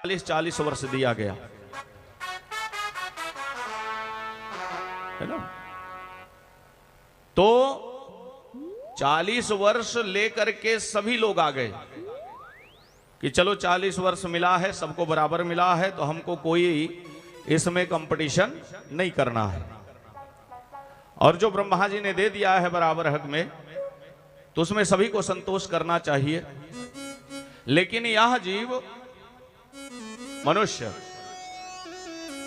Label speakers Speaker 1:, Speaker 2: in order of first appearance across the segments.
Speaker 1: 40 वर्ष दिया गया है ना। तो 40 वर्ष लेकर के सभी लोग आ गए कि चलो 40 वर्ष मिला है, सबको बराबर मिला है, तो हमको कोई इसमें कंपटीशन नहीं करना है। और जो ब्रह्मा जी ने दे दिया है बराबर हक में, तो उसमें सभी को संतोष करना चाहिए। लेकिन यह जीव मनुष्य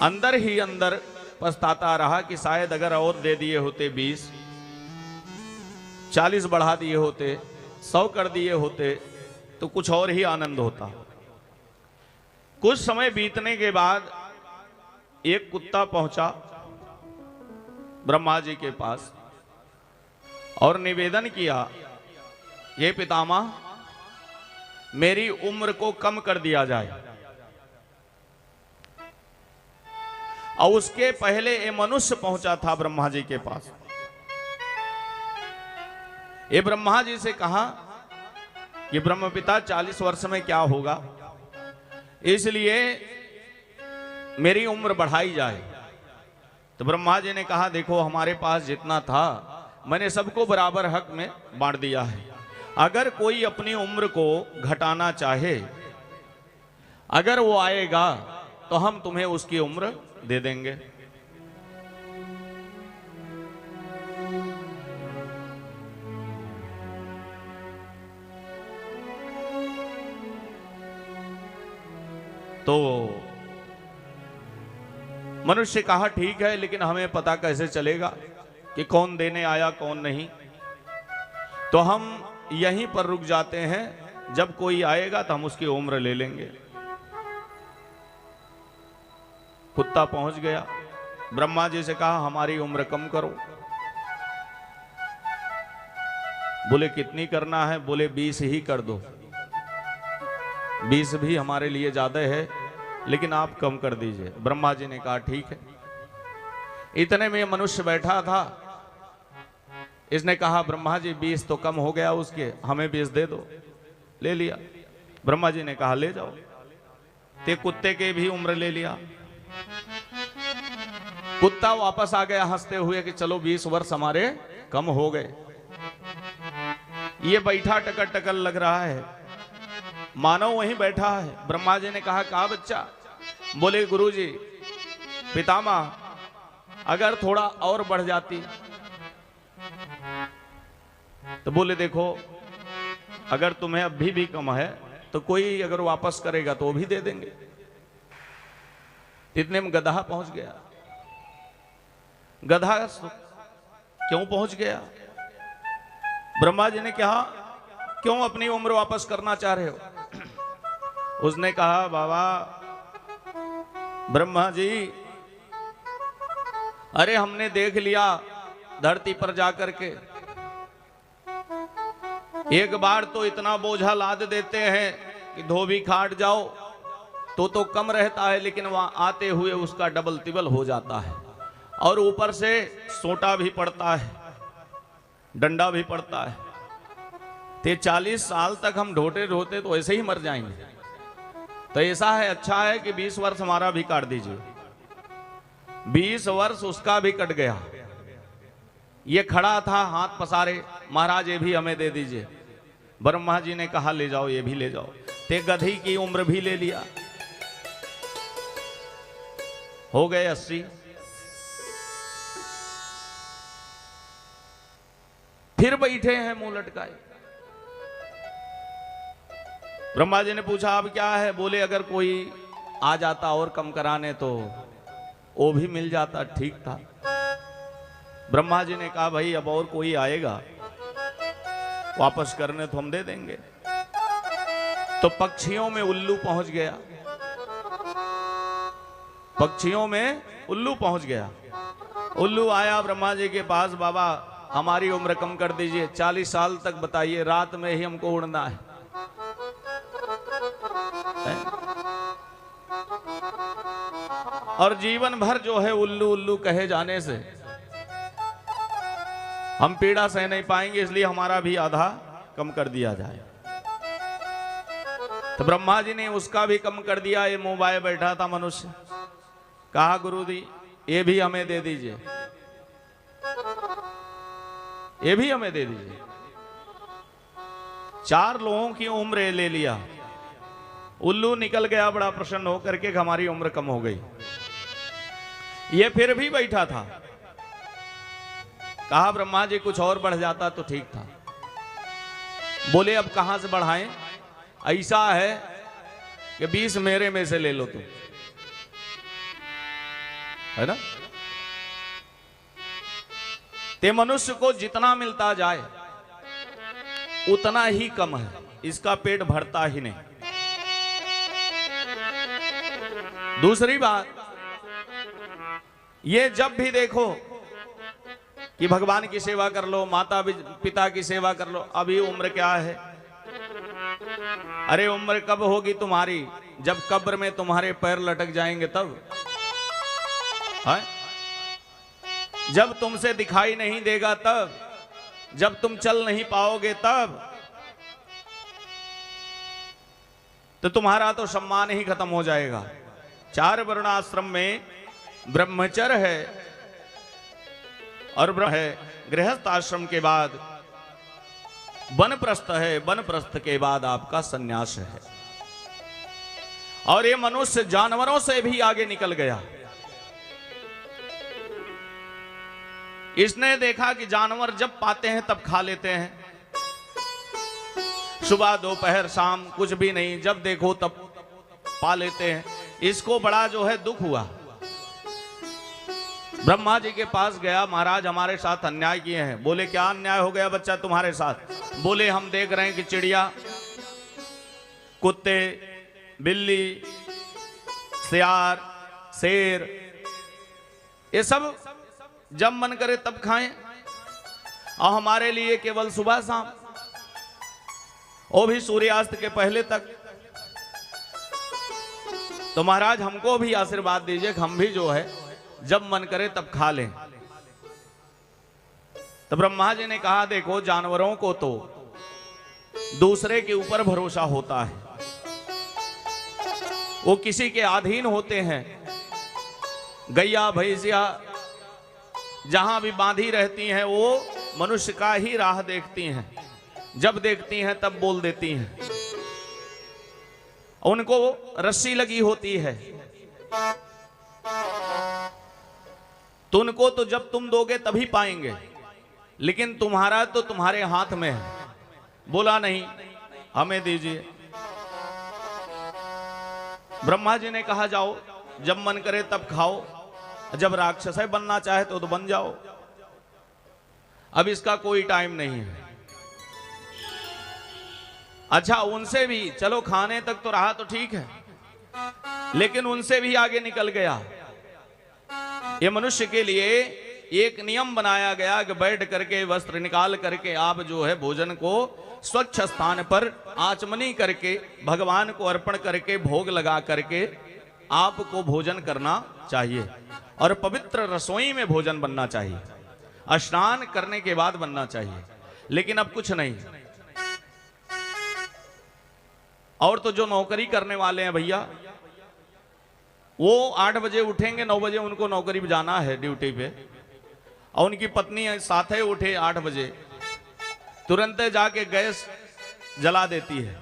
Speaker 1: अंदर ही अंदर पछताता रहा कि शायद अगर और दे दिए होते 20, 40 बढ़ा दिए होते, 100 कर दिए होते, तो कुछ और ही आनंद होता। कुछ समय बीतने के बाद एक कुत्ता पहुंचा ब्रह्मा जी के पास और निवेदन किया, ये पितामह, मेरी उम्र को कम कर दिया जाए। और उसके पहले ये मनुष्य पहुंचा था ब्रह्मा जी के पास। ये ब्रह्मा जी से कहा कि ब्रह्मपिता 40 वर्ष में क्या होगा, इसलिए मेरी उम्र बढ़ाई जाए। तो ब्रह्मा जी ने कहा, देखो हमारे पास जितना था मैंने सबको बराबर हक में बांट दिया है। अगर कोई अपनी उम्र को घटाना चाहे, अगर वो आएगा तो हम तुम्हें उसकी उम्र दे देंगे। तो मनुष्य कहा, ठीक है, लेकिन हमें पता कैसे चलेगा कि कौन देने आया कौन नहीं। तो हम यहीं पर रुक जाते हैं, जब कोई आएगा तो हम उसकी उम्र ले लेंगे। कुत्ता पहुंच गया, ब्रह्मा जी से कहा, हमारी उम्र कम करो। बोले कितनी करना है? बोले 20 ही कर दो। 20 भी हमारे लिए ज्यादा है, लेकिन आप कम कर दीजिए। ब्रह्मा जी ने कहा, ठीक है। इतने में मनुष्य बैठा था, इसने कहा, ब्रह्मा जी 20 तो कम हो गया उसके, हमें 20 दे दो। ले लिया। ब्रह्मा जी ने कहा, ले जाओ। ते कुत्ते के भी उम्र ले लिया। कुत्ता वापस आ गया हंसते हुए कि चलो 20 वर्ष हमारे कम हो गए। ये बैठा टकर टकर लग रहा है, मानव वहीं बैठा है। ब्रह्मा जी ने कहा, बच्चा? बोले, गुरुजी, पितामह, अगर थोड़ा और बढ़ जाती। तो बोले, देखो, अगर तुम्हें अभी भी कम है तो कोई अगर वापस करेगा तो वो भी दे देंगे। इतने में गधा पहुंच गया। गधा क्यों पहुंच गया? ब्रह्मा जी ने कहा, क्यों अपनी उम्र वापस करना चाह रहे हो? उसने कहा, बाबा ब्रह्मा जी, अरे हमने देख लिया धरती पर जाकर के, एक बार तो इतना बोझा लाद देते हैं कि धोबी खाट जाओ तो कम रहता है, लेकिन वहां आते हुए उसका डबल तिबल हो जाता है। और ऊपर से सोटा भी पड़ता है, डंडा भी पड़ता है। ते 40 साल तक हम ढोते ढोते तो ऐसे ही मर जाएंगे। तो ऐसा है, अच्छा है कि 20 वर्ष हमारा भी काट दीजिए। 20 वर्ष उसका भी कट गया। ये खड़ा था हाथ पसारे, महाराज ये भी हमें दे दीजिए। ब्रह्मा जी ने कहा, ले जाओ, ये भी ले जाओ। ते गधी की उम्र भी ले लिया। हो गए 80। फिर बैठे हैं मुंह लटकाए। ब्रह्मा जी ने पूछा, अब क्या है? बोले, अगर कोई आ जाता और कम कराने तो वो भी मिल जाता, ठीक था। ब्रह्मा जी ने कहा, भाई अब और कोई आएगा वापस करने तो हम दे देंगे। तो पक्षियों में उल्लू पहुंच गया। पक्षियों में उल्लू पहुंच गया। उल्लू आया ब्रह्मा जी के पास, बाबा हमारी उम्र कम कर दीजिए, 40 साल तक बताइए, रात में ही हमको उड़ना है। और जीवन भर जो है उल्लू उल्लू कहे जाने से हम पीड़ा सह नहीं पाएंगे, इसलिए हमारा भी आधा कम कर दिया जाए। तो ब्रह्मा जी ने उसका भी कम कर दिया। ये मोबाइल बैठा था मनुष्य, कहा गुरु जी ये भी हमें दे दीजिए, ये भी हमें दे दीजिए। 4 लोगों की उम्र ले लिया। उल्लू निकल गया बड़ा प्रसन्न होकर के हमारी उम्र कम हो गई। ये फिर भी बैठा था। कहा ब्रह्मा जी कुछ और बढ़ जाता तो ठीक था। बोले अब कहां से बढ़ाएं, ऐसा है कि 20 मेरे में से ले लो तुम, है ना। ते मनुष्य को जितना मिलता जाए उतना ही कम है, इसका पेट भरता ही नहीं। दूसरी बात, ये जब भी देखो कि भगवान की सेवा कर लो, माता पिता की सेवा कर लो, अभी उम्र क्या है। अरे उम्र कब होगी तुम्हारी, जब कब्र में तुम्हारे पैर लटक जाएंगे तब है? जब तुमसे दिखाई नहीं देगा तब, जब तुम चल नहीं पाओगे तब, तो तुम्हारा तो सम्मान ही खत्म हो जाएगा। 4 वर्णाश्रम में ब्रह्मचर्य है और ब्रह्म है, गृहस्थ आश्रम के बाद वनप्रस्थ है, वनप्रस्थ के बाद आपका सन्यास है। और ये मनुष्य जानवरों से भी आगे निकल गया। इसने देखा कि जानवर जब पाते हैं तब खा लेते हैं, सुबह दोपहर शाम कुछ भी नहीं, जब देखो तब पा लेते हैं। इसको बड़ा जो है दुख हुआ। ब्रह्मा जी के पास गया, महाराज हमारे साथ अन्याय किए हैं। बोले क्या अन्याय हो गया बच्चा तुम्हारे साथ। बोले हम देख रहे हैं कि चिड़िया, कुत्ते, बिल्ली, सियार, शेर, ये सब जब मन करे तब खाएं, और हमारे लिए केवल सुबह शाम, वो भी सूर्यास्त के पहले तक। तो महाराज हमको भी आशीर्वाद दीजिए कि हम भी जो है जब मन करे तब खा लें। तो ब्रह्मा जी ने कहा देखो जानवरों को तो दूसरे के ऊपर भरोसा होता है, वो किसी के अधीन होते हैं। गैया भैंसिया जहां भी बांधी रहती हैं वो मनुष्य का ही राह देखती हैं, जब देखती हैं तब बोल देती हैं। उनको रस्सी लगी होती है, तो उनको तो जब तुम दोगे तभी पाएंगे, लेकिन तुम्हारा तो तुम्हारे हाथ में है। बोला नहीं हमें दीजिए। ब्रह्मा जी ने कहा जाओ जब मन करे तब खाओ, जब राक्षस बनना चाहे तो बन जाओ, अब इसका कोई टाइम नहीं है। अच्छा उनसे भी चलो खाने तक तो रहा तो ठीक है, लेकिन उनसे भी आगे निकल गया। ये मनुष्य के लिए एक नियम बनाया गया कि बैठ करके वस्त्र निकाल करके आप जो है भोजन को स्वच्छ स्थान पर आचमनी करके भगवान को अर्पण करके भोग लगा करके आपको भोजन करना चाहिए, और पवित्र रसोई में भोजन बनना चाहिए, स्नान करने के बाद बनना चाहिए। लेकिन अब कुछ नहीं। और तो जो नौकरी करने वाले हैं भैया, वो 8 बजे उठेंगे, 9 बजे उनको नौकरी पे जाना है ड्यूटी पे, और उनकी पत्नी साथ ही उठे 8 बजे, तुरंत जाके गैस जला देती है,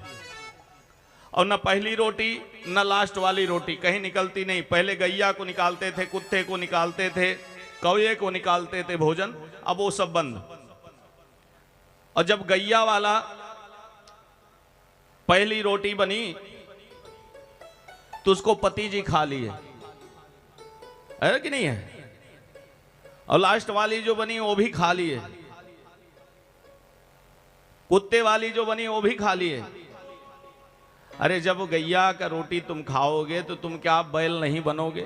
Speaker 1: और न पहली रोटी न लास्ट वाली रोटी कहीं निकलती नहीं। पहले गैया को निकालते थे, कुत्ते को निकालते थे, कौए को निकालते थे भोजन, अब वो सब बंद। और जब गैया वाला पहली रोटी बनी तो उसको पति जी खा लिए, है कि नहीं है, और लास्ट वाली जो बनी वो भी खा लिए, कुत्ते वाली जो बनी वो भी खा लिए। अरे जब गैया का रोटी तुम खाओगे तो तुम क्या बैल नहीं बनोगे?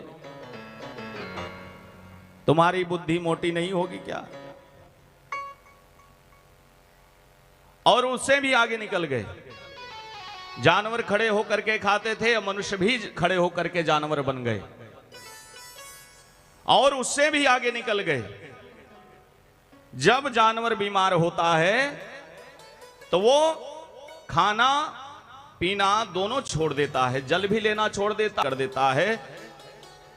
Speaker 1: तुम्हारी बुद्धि मोटी नहीं होगी क्या? और उससे भी आगे निकल गए। जानवर खड़े होकर के खाते थे, मनुष्य भी खड़े होकर के जानवर बन गए, और उससे भी आगे निकल गए। जब जानवर बीमार होता है तो वो खाना पीना दोनों छोड़ देता है, जल भी लेना छोड़ देता कर देता है,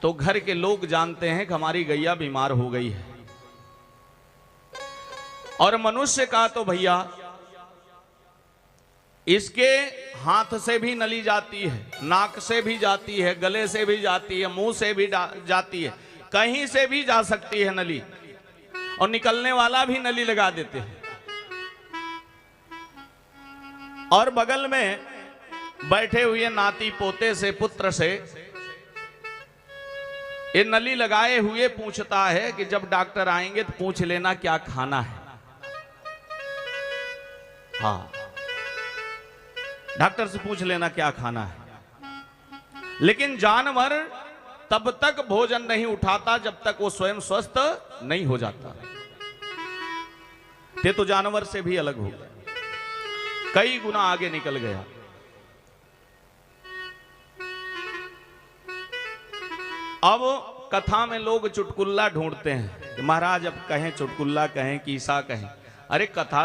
Speaker 1: तो घर के लोग जानते हैं कि हमारी गैया बीमार हो गई है। और मनुष्य का तो भैया इसके हाथ से भी नली जाती है, नाक से भी जाती है, गले से भी जाती है, मुंह से भी जाती है, कहीं से भी जा सकती है नली, और निकलने वाला भी नली लगा देते हैं। और बगल में बैठे हुए नाती पोते से, पुत्र से ये नली लगाए हुए पूछता है कि जब डॉक्टर आएंगे तो पूछ लेना क्या खाना है। हाँ, डॉक्टर से पूछ लेना क्या खाना है। लेकिन जानवर तब तक भोजन नहीं उठाता जब तक वो स्वयं स्वस्थ नहीं हो जाता। ये तो जानवर से भी अलग हो गया, कई गुना आगे निकल गया। अब कथा में लोग चुटकुल्ला ढूंढते हैं कि महाराज अब कहें चुटकुल्ला कहें, किस्सा कहें। अरे कथा